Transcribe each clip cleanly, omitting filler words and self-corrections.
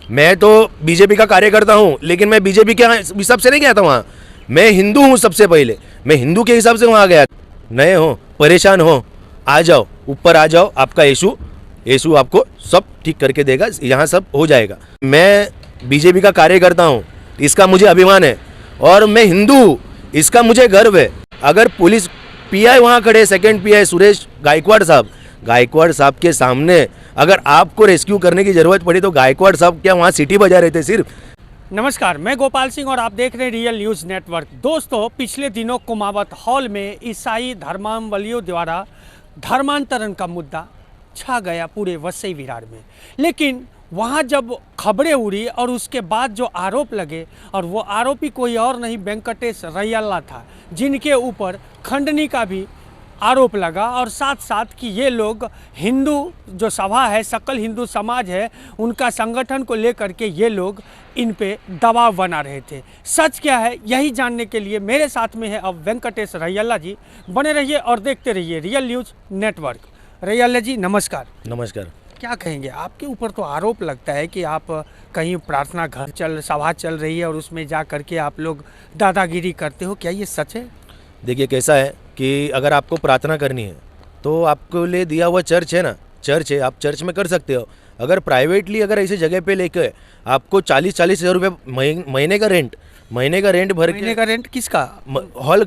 मैं तो बीजेपी का कार्यकर्ता हूँ, लेकिन मैं बीजेपी के हिसाब से नहीं गया था वहाँ। मैं हिंदू हूँ, सबसे पहले मैं हिंदू के हिसाब से वहाँ गया। नए हो, परेशान हो, आ जाओ, ऊपर आ जाओ, आपका यीशु आपको सब ठीक करके देगा, यहाँ सब हो जाएगा। मैं बीजेपी का कार्यकर्ता हूँ, इसका मुझे अभिमान है, और मैं हिंदू हूँ, इसका मुझे गर्व है। अगर पुलिस पीआई वहाँ खड़े, सेकंड पीआई सुरेश गायकवाड़ साहब के सामने अगर आपको रेस्क्यू करने की जरूरत पड़ी तो गायकवाड़ साहब क्या वहाँ सीटी बजा रहे थे सिर्फ? नमस्कार, मैं गोपाल सिंह और आप देख रहे हैं रियल न्यूज़ नेटवर्क। दोस्तों, पिछले दिनों कुमावत हॉल में ईसाई धर्मावलंबियों द्वारा धर्मांतरण का मुद्दा छा गया पूरे वसई विरार में। लेकिन वहाँ जब खबरें उड़ी और उसके बाद जो आरोप लगे, और वो आरोपी कोई और नहीं वेंकटेश रैयल्ला था, जिनके ऊपर खंडनी का भी आरोप लगा, और साथ साथ कि ये लोग हिंदू जो सभा है, सकल हिंदू समाज है, उनका संगठन को लेकर के ये लोग इन पे दबाव बना रहे थे। सच क्या है, यही जानने के लिए मेरे साथ में है अब वेंकटेश रैयल्ला जी। बने रहिए और देखते रहिए रियल न्यूज़ नेटवर्क। रैयल्ला जी नमस्कार। नमस्कार। क्या कहेंगे, आपके ऊपर तो आरोप लगता है कि आप कहीं प्रार्थना घर सभा चल रही है और उसमें जा करके आप लोग दादागिरी करते हो, क्या ये सच है? देखिए, कैसा है कि अगर आपको प्रार्थना करनी है तो आपको लिए दिया हुआ चर्च है ना, चर्च है, आप चर्च में कर सकते हो। अगर प्राइवेटली अगर ऐसी जगह पे लेकर आपको 40-40 हज़ार रुपये महीने का रेंट भर के, महीने का रेंट किसका? हॉल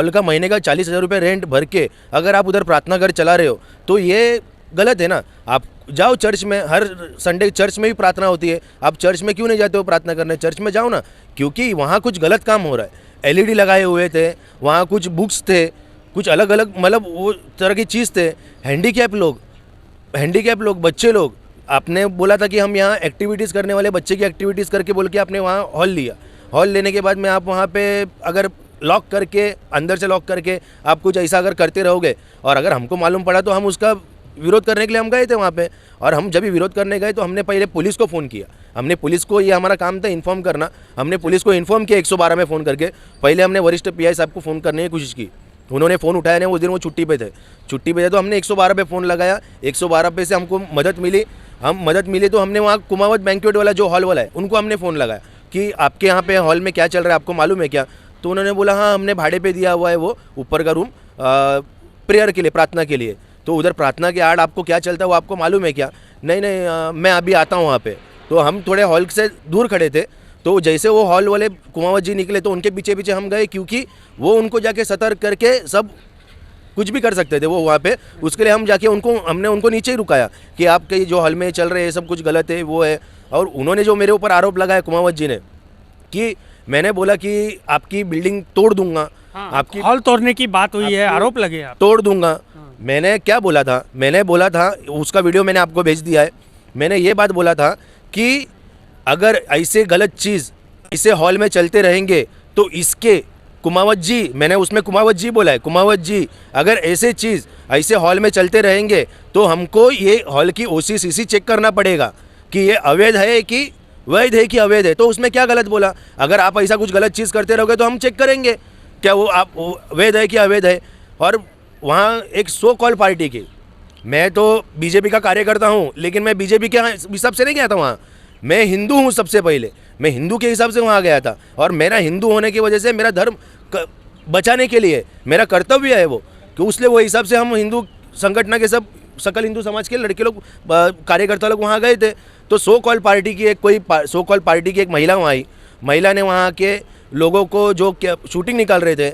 का महीने का 40 हज़ार रुपये रेंट भर के अगर आप उधर प्रार्थना घर चला रहे हो तो ये गलत है ना। आप जाओ चर्च में, हर संडे चर्च में भी प्रार्थना होती है, आप चर्च में क्यों नहीं जाते हो प्रार्थना करने? चर्च में जाओ ना, क्योंकि वहाँ कुछ गलत काम हो रहा है। एलईडी लगाए हुए थे वहाँ, कुछ बुक्स थे, कुछ अलग अलग मतलब वो तरह की चीज़ थे। हैंडीकैप लोग, बच्चे लोग, आपने बोला था कि हम यहाँ एक्टिविटीज़ करने वाले बच्चे की एक्टिविटीज़ करके बोल के आपने वहाँ हॉल लिया। हॉल लेने के बाद में आप वहाँ पे अगर लॉक करके, अंदर से लॉक करके आप कुछ ऐसा अगर करते रहोगे, और अगर हमको मालूम पड़ा तो हम उसका विरोध करने के लिए हम गए थे वहाँ पे। और हम जब भी विरोध करने गए तो हमने पहले पुलिस को फ़ोन किया। हमने पुलिस को, ये हमारा काम था इन्फॉर्म करना, हमने पुलिस को इन्फॉर्म किया 112 में फ़ोन करके। पहले हमने वरिष्ठ पीआई साहब को फ़ोन करने की कोशिश की, उन्होंने फ़ोन उठाया नहीं, उस दिन वो छुट्टी पे थे तो हमने 112 पे फ़ोन लगाया। 112 पे से हमको मदद मिली तो हमने वहाँ कुमावत बैंक्वेट वाला जो हॉल वाला है उनको हमने फ़ोन लगाया कि आपके यहाँ पे हॉल में क्या चल रहा है, आपको मालूम है क्या? तो उन्होंने बोला हाँ, हमने भाड़े पे दिया हुआ है वो ऊपर का रूम प्रेयर के लिए, प्रार्थना के लिए। तो उधर प्रार्थना के आड़ आपको क्या चलता है वो आपको मालूम है क्या? नहीं, मैं अभी आता हूँ वहाँ पे। तो हम थोड़े हॉल से दूर खड़े थे, तो जैसे वो हॉल वाले कुमावत जी निकले तो उनके पीछे हम गए, क्योंकि वो उनको जाके सतर्क करके सब कुछ भी कर सकते थे वो वहाँ पे। उसके लिए हम जाके हमने उनको नीचे ही रुकाया कि आपके जो हॉल में चल रहे हैं सब कुछ गलत है, वो है। और उन्होंने जो मेरे ऊपर आरोप लगाया कुमावत जी ने कि मैंने बोला कि आपकी बिल्डिंग तोड़ दूंगा। हाँ, आपकी हॉल तोड़ने की बात हुई है, आरोप लगे आप। तोड़ दूंगा। मैंने क्या बोला था? मैंने बोला था, उसका वीडियो मैंने आपको भेज दिया है। मैंने ये बात बोला था कि अगर ऐसे गलत चीज़ इसे हॉल में चलते रहेंगे तो इसके कुमावत जी, मैंने उसमें कुमावत जी बोला है, कुमावत जी अगर ऐसे हॉल में चलते रहेंगे तो हमको ये हॉल की OCCC चेक करना पड़ेगा कि ये अवैध है कि वैध है कि अवैध है। तो उसमें क्या गलत बोला? अगर आप ऐसा कुछ गलत चीज़ करते रहोगे तो हम चेक करेंगे क्या वो आप वैध है कि अवैध है। और वहाँ एक सो कॉल पार्टी की, मैं तो बीजेपी का कार्यकर्ता हूँ, लेकिन मैं बीजेपी के हिसाब से नहीं गया था वहाँ। मैं हिंदू हूँ, सबसे पहले मैं हिंदू के हिसाब से वहाँ गया था, और मेरा हिंदू होने की वजह से मेरा धर्म बचाने के लिए मेरा कर्तव्य है वो, कि उसलिए वो हिसाब से हम हिंदू संगठन के सब सकल हिंदू समाज के लड़के लोग, कार्यकर्ता लोग वहाँ गए थे। तो सो कॉल पार्टी की एक महिला वहाँ आई। महिला ने वहाँ के लोगों को जो शूटिंग निकाल रहे थे,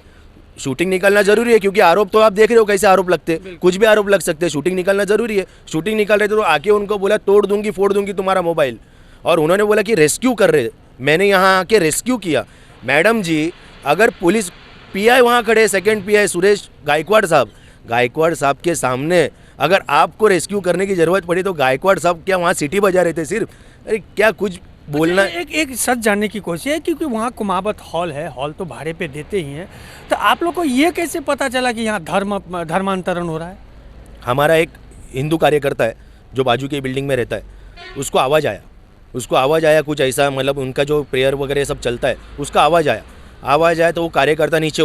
शूटिंग निकालना जरूरी है क्योंकि आरोप तो आप देख रहे हो कैसे आरोप लगते, कुछ भी आरोप लग सकते हैं, शूटिंग निकालना जरूरी है। शूटिंग निकाल रहे थे तो आके उनको बोला तोड़ दूंगी, फोड़ दूंगी तुम्हारा मोबाइल, और उन्होंने बोला कि रेस्क्यू कर रहे। मैंने यहाँ आके रेस्क्यू किया। मैडम जी, अगर पुलिस पीआई वहाँ खड़े, सेकंड पीआई सुरेश गायकवाड़ साहब के सामने अगर आपको रेस्क्यू करने की ज़रूरत पड़ी तो गायकवाड़ साहब क्या वहाँ सीटी बजा रहे थे सिर्फ? अरे क्या कुछ बोलना। एक सच जानने की कोशिश है, क्योंकि वहाँ कुमावत हॉल है, हॉल तो भाड़े पे देते ही हैं, तो आप लोग को ये कैसे पता चला कि यहाँ धर्मांतरण हो रहा है? हमारा एक हिंदू कार्यकर्ता है जो बाजू की बिल्डिंग में रहता है, उसको आवाज़ आया कुछ ऐसा, मतलब उनका जो प्रेयर वगैरह सब चलता है उसका आवाज़ आया तो वो कार्यकर्ता नीचे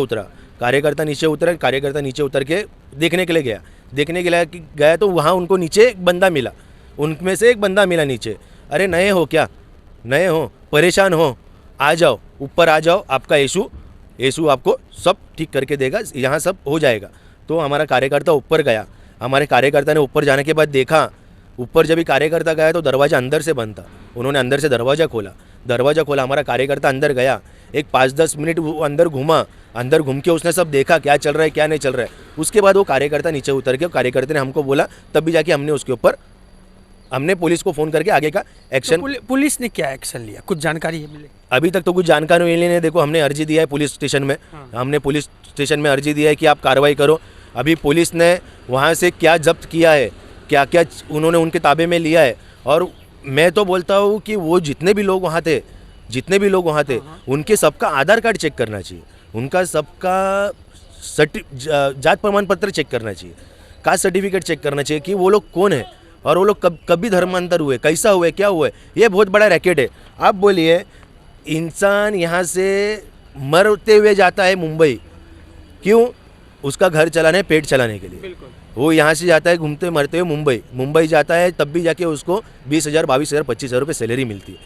उतर के देखने के लिए गया तो वहाँ उनको नीचे एक बंदा मिला, उनमें से एक बंदा मिला नीचे। अरे नए हो क्या? नए हो, परेशान हो, आ जाओ, ऊपर आ जाओ, आपका यीशु आपको सब ठीक करके देगा, यहाँ सब हो जाएगा। तो हमारा कार्यकर्ता ऊपर गया, हमारे कार्यकर्ता ने ऊपर जाने के बाद देखा, ऊपर जब भी कार्यकर्ता गया तो दरवाज़ा अंदर से बंद था। उन्होंने अंदर से दरवाज़ा खोला, हमारा कार्यकर्ता अंदर गया, एक 5-10 मिनट वो अंदर घूमा, अंदर घूम के उसने सब देखा क्या चल रहा है क्या नहीं चल रहा है। उसके बाद वो कार्यकर्ता नीचे उतर के कार्यकर्ता ने हमको बोला, तब भी जाके हमने पुलिस को फ़ोन करके आगे का एक्शन। तो पुलिस ने क्या एक्शन लिया, कुछ जानकारी है मिले? अभी तक तो कुछ जानकारी मिली नहीं। देखो, हमने अर्जी दिया है पुलिस स्टेशन में, हमने पुलिस स्टेशन में अर्जी दिया है कि आप कार्रवाई करो। अभी पुलिस ने वहाँ से क्या जब्त किया है, क्या क्या उन्होंने उनके ताबे में लिया है, और मैं तो बोलता हूँ कि वो जितने भी लोग वहाँ थे उनके सबका आधार कार्ड चेक करना चाहिए, उनका सबका जात प्रमाण पत्र चेक करना चाहिए, कास्ट सर्टिफिकेट चेक करना चाहिए कि वो लोग कौन है और वो लोग कभी धर्मांतर हुए, कैसा हुए, क्या हुए। ये बहुत बड़ा रैकेट है। आप बोलिए, इंसान यहाँ से मरते हुए जाता है मुंबई, क्यों? उसका घर चलाने, पेट चलाने के लिए। वो यहाँ से जाता है घूमते मरते हुए मुंबई जाता है, तब भी जाके उसको 20,000, 22,000, 25,000 रुपये सैलरी मिलती है,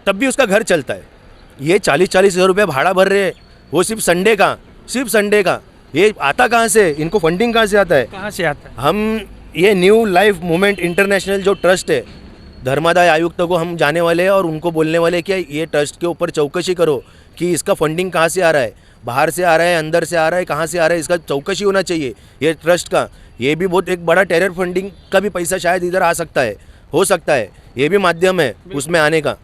तब भी उसका घर चलता है। ये 40-40 हज़ार रुपये भाड़ा भर रहे हैं, वो सिर्फ संडे का। ये आता कहाँ से? इनको फंडिंग कहाँ से आता है? कहाँ से आता है? हम ये न्यू लाइफ मूवमेंट इंटरनेशनल जो ट्रस्ट है, धर्मादाय आयुक्त को हम जाने वाले हैं और उनको बोलने वाले कि ये ट्रस्ट के ऊपर चौकसी करो कि इसका फंडिंग कहाँ से आ रहा है, बाहर से आ रहा है, अंदर से आ रहा है, कहाँ से आ रहा है, इसका चौकसी होना चाहिए ये ट्रस्ट का। ये भी बहुत एक बड़ा टेरर फंडिंग का भी पैसा शायद इधर आ सकता है, हो सकता है, ये भी माध्यम है उसमें आने का।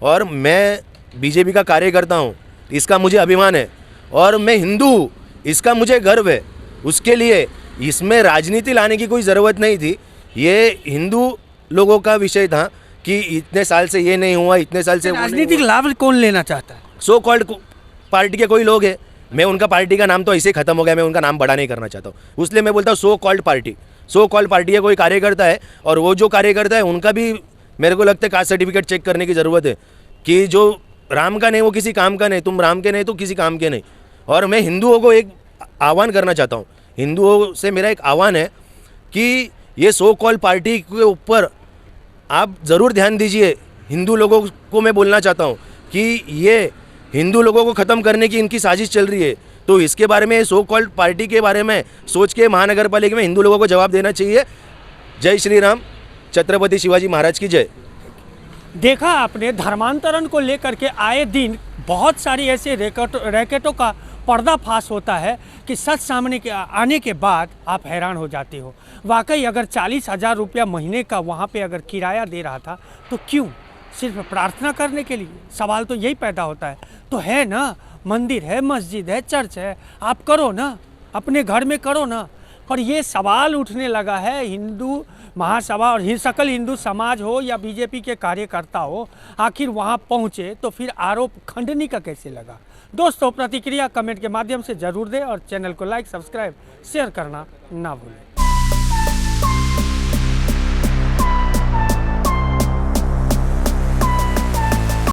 और मैं बीजेपी का कार्यकर्ता हूँ, इसका मुझे अभिमान है, और मैं हिंदू हूँ, इसका मुझे गर्व है। उसके लिए इसमें राजनीति लाने की कोई ज़रूरत नहीं थी। ये हिंदू लोगों का विषय था कि इतने साल से ये नहीं हुआ, इतने साल से वो नहीं राजनीतिक हुआ। लाभ कौन लेना चाहता है? सो कॉल्ड पार्टी के कोई लोग हैं, मैं उनका पार्टी का नाम तो ऐसे ही खत्म हो गया, मैं उनका नाम बड़ा नहीं करना चाहता हूँ, इसलिए मैं बोलता हूँ सो कॉल्ड पार्टी है, कोई कार्यकर्ता है, और वो जो कार्यकर्ता है उनका भी मेरे को लगता है कास्ट सर्टिफिकेट चेक करने की ज़रूरत है कि जो राम का नहीं वो किसी काम का नहीं, तुम राम के नहीं तो किसी काम के नहीं। और मैं हिंदुओं को एक आह्वान करना चाहता हूँ, हिंदुओं से मेरा एक आह्वान है कि ये सो कॉल पार्टी के ऊपर आप ज़रूर ध्यान दीजिए। हिंदू लोगों को मैं बोलना चाहता हूँ कि ये हिंदू लोगों को ख़त्म करने की इनकी साजिश चल रही है, तो इसके बारे में सो कॉल्ड पार्टी के बारे में सोच के महानगर पालिका में हिंदू लोगों को जवाब देना चाहिए। जय श्री राम, छत्रपति शिवाजी महाराज की जय। देखा आपने, धर्मांतरण को लेकर के आए दिन बहुत सारी ऐसे रैकेटों का पर्दाफाश होता है कि सच सामने के आने के बाद आप हैरान हो जाते हो। वाकई अगर 40,000 रुपया महीने का वहाँ पे अगर किराया दे रहा था तो क्यों? सिर्फ प्रार्थना करने के लिए? सवाल तो यही पैदा होता है। तो है ना, मंदिर है, मस्जिद है, चर्च है, आप करो ना, अपने घर में करो ना। पर ये सवाल उठने लगा है, हिंदू महासभा और सकल हिंदू समाज हो या बीजेपी के कार्यकर्ता हो, आखिर वहाँ पहुँचे तो फिर आरोप खंडनी का कैसे लगा? दोस्तों, प्रतिक्रिया कमेंट के माध्यम से ज़रूर दें और चैनल को लाइक, सब्सक्राइब, शेयर करना ना भूलें।